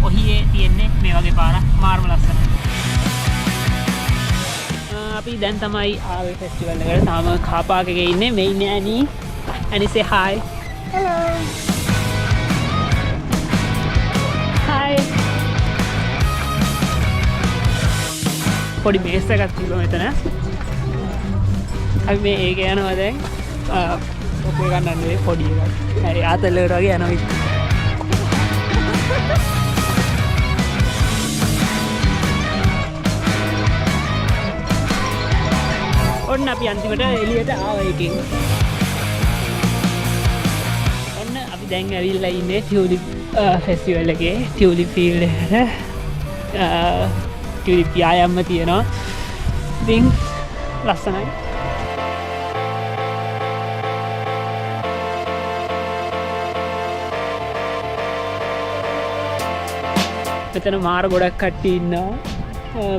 ඔහියේ තියෙන්නේ මේ වගේ පාරක් මාර්ම ලස්සනයි. අපි දැන් තමයි ආවේ ෆෙස්ටිවල් එකට. තාම කාර් පාක් එකේ ඉන්නේ. මේ ඉන්නේ ඇනි. ඇනි say hi. Hello. Hi. පොඩි මේස් එකක් තිබුණා මෙතන. අපි මේ ඒක යනවා දැන්. ඔකේ ගන්නන්නේ පොඩි එකක්. හරි ආතලකට වගේ යනවා ඉතින්. ඔන්න අපි අන්තිමට එළියට ආවා එකෙන්. ඔන්න අපි දැන් ඇවිල්ලා ඉන්නේ ටියුලිප් ෆෙස්ටිවල් එකේ. ටියුලිප් ෆීල්ඩ් එකට. ටියුලිප් යායම්ම තියෙනවා. ඉතින් ලස්සනයි. මෙතන මාර ගොඩක් කට්ටිය ඉන්නවා.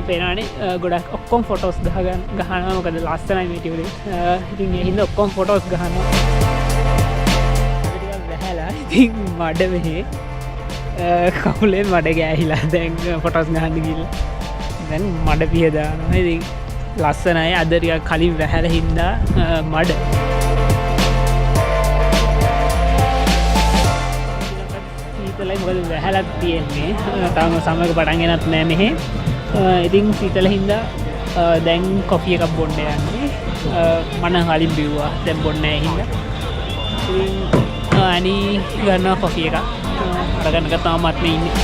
පේනවනේ ගොඩක් ඔක්කොම ෆොටෝස් ගහනවා. මොකද ලස්සනයි මේ ටියුලිප්. ඉතින් ඒ හින්දා ඔක්කොම ෆොටෝස් ගහනවා. ටිකක් වැහැලා ඉතින් මඩ මෙහෙ කකුලේ මඩ ගෑහිලා දැන් ෆොටෝස් ගහන්න ගිහලා දැන් මඩ පිහ දානවා. ඉතින් ලස්සනයි. අද ටිකක් කලින් වැහැලා හින්දා මඩ සීතලයි. මොකද වැහැලා තියෙන්නේ. තාම සමග පටන් ගෙනත් නෑ මෙහෙ. ඉතින් සීතල හින්දා දැන් කොෆි එකක් බොන්න යන්නේ. මම කලින් බිව්වා. දැන් බොන්නේ නැහැ හින්දා. ඉතින් අනි ගන්නවා කොෆි එකක්. අරගෙන තාමත් මේ ඉන්නේ.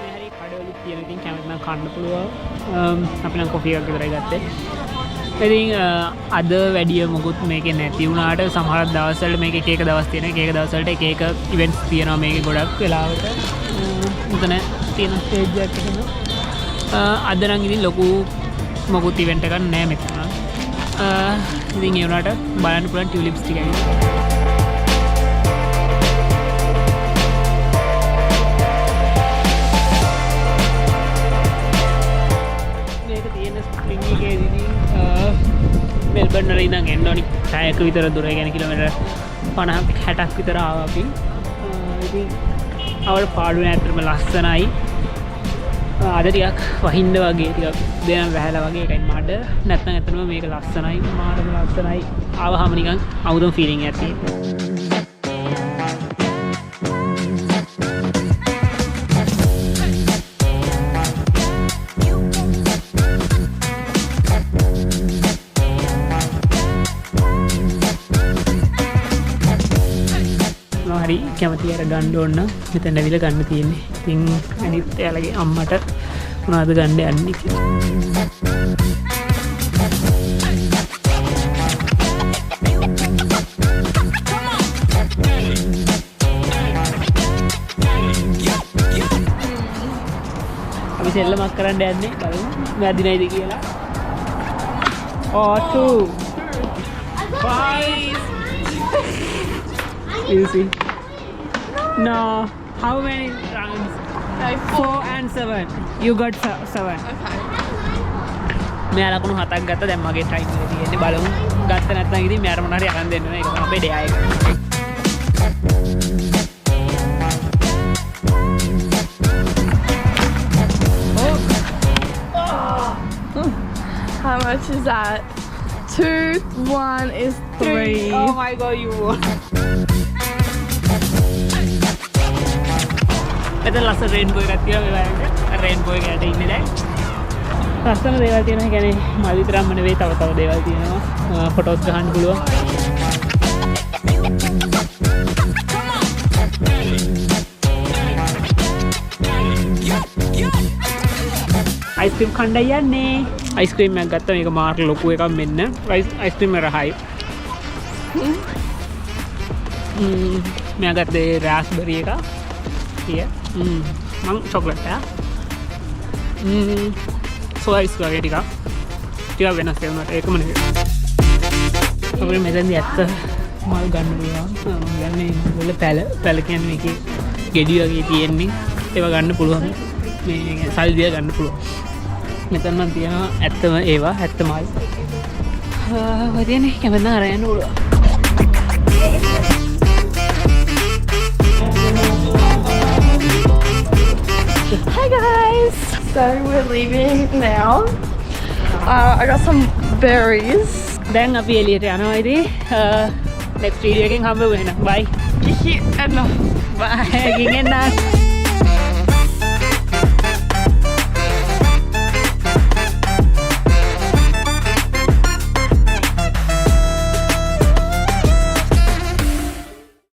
මේ හරි කඩවලු තියෙන ඉතින් කැමති නම් කන්න පුළුවන්. අපි නම් කොෆි එකක් විතරයි ගත්තේ. ඉතින් අද වැඩිය මොකුත් මේකේ නැති වුණාට සමහර දවස්වල මේක එක එක දවස් තියෙනවා. එක එක දවස්වලට එක එක ඉවෙන්ට්ස් තියෙනවා මේකේ ගොඩක් වෙලාවට. මෙතන තියෙන ස්ටේජ් එකක් එහෙම. අද නම් ඉතින් ලොකු මොකුත් ඉවෙන්ට් එකක් නැහැ මෙතන. ඉතින් ඒ වුණාට බලන්න පුළුවන් ටියුලිප්ස් ටික ඇවිල්ලා. මෙල්බර්න් වල ඉඳන් එන්න ඕනි 6ක විතර දුර. ඒ කියන්නේ කිලෝමීටර් 50ක් 60ක් විතර ආවා අපි. ඉතින් අවල් පාඩුවේ ඇත්තටම ලස්සනයි. අද ටිකක් වහින්න වගේ ටිකක් දෙනම් වැහැලා වගේ එකයි මඩ. නැත්නම් ඇත්තටම මේක ලස්සනයි. මාරම ලස්සනයි. ආවහම නිකන් අවුදම් ෆීලිං එකක් තියෙනවා. හරි කැමති අර ගන්න ඕන නම් මෙතන ඇවිල්ලා ගන්න තියෙන්නේ. ඉතින් අනිත් එයාලගේ අම්මට මොනවද ගන්න යන්නේ කියලා. අපි සෙල්ලමක් කරන්න යන්නේ. බලමු වැදිනයිද කියලා. 4 2 5 You see? No. How many rounds? Like 4 and 7. You got 7. Okay. මෙයා ලකුණු 7ක් ගත්තා. දැන් මගේ ටයිම් එක තියෙන්නේ. බලමු. ගත්ත නැත්නම් ඉතින් මෙයාට මොනවා හරි අරන් දෙන්න ඕනේ. ඒක තමයි අපේ ඩෙයා එක. How much is that? 2, 1 is 3. Oh my god, you won. මෙතන ලස්සන රේන්බෝ එකක් තියෙනවා මේ වගේ. රේන්බෝ එකට ඉන්නේ දැන්. ලස්සන දේවල් තියෙනවා. ඒ කියන්නේ මල් විතරක්ම නෙවෙයි තව දේවල් තියෙනවා. ෆොටෝස් ගන්න පුළුවන්. අයිස්ක්‍රීම් කණ්ඩායම් යන්නේ. අයිස්ක්‍රීම් එකක් ගත්තා. මේක මාර් ලොකු එකක් මෙන්න. අයිස්ක්‍රීම් එක රහයි. මෙයා ගත්තේ රාස්බෙරි එක. Iya, mang coklat ya. Soalnya sebagai tiga වෙනස් වෙනවා ඒක මොනද? අපේ මෙතෙන්දී ඇත්ත මල් ගන්න පුළුවන්. මම ගන්නේ වල පැල කියන්නේ මේකේ ගෙඩි වගේ තියෙන්නේ. ඒවා ගන්න පුළුවන්. මේ සල්දිය ගන්න පුළුවන්. මෙතන නම් තියෙනවා ඇත්තම ඒවා ඇත්ත මල්. ඔය තියෙන්නේ කැමෙන්න අරයන් පුළුවන්. Hi guys! So we're leaving now. I got some berries. දැන් අපි එලියට යනවා ඉතින් next video එකෙන් හම්බ වෙනවා bye Enough. bye ගිහින් එන්න